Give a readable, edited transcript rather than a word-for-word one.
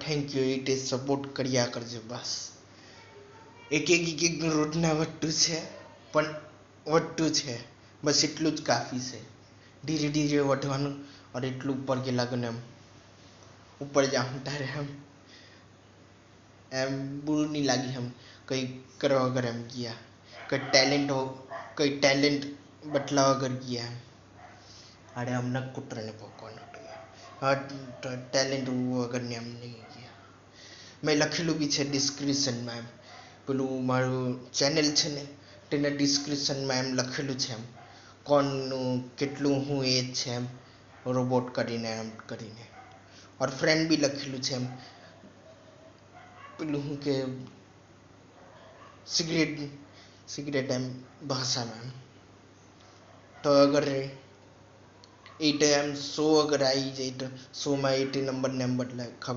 Thank you. A support કર્યા કરજો બસ. એક રોજના વધતું છે પણ વધતું છે, બસ એટલું જ કાફી છે. ધીરે ધીરે વધવાનું. और એટલું ઉપર ગયેલા ને એમ ઉપર જાઉં તારે એમ બુરું નહીં લાગી એમ કંઈ કરવા વગર એમ ગયા, કઈ ટેલેન્ટ બદલા વગર ગયા એમ. અરે હમણાં કૂતરાને ભોંકવાનું હતું ટેલેન્ટ વગરને એમ નહીં ગયા. મેં લખેલું બી છે ડિસ્ક્રિપ્શનમાં એમ, પેલું મારું ચેનલ છે ને તેના ડિસ્ક્રિપ્શનમાં એમ લખેલું છે એમ કોણનું કેટલું હું એ છે એમ રોબોટ કરીને એમ કરીને. ઓર ફ્રેન્ડ બી લખેલું છે એમ પેલું શું કે સિગરેટ એમ ભાષામાં એમ. તો અગર એ ટાઈમ શો અગર આવી જાય તો શોમાં 80 નંબર ને એમ બદલાય ખબર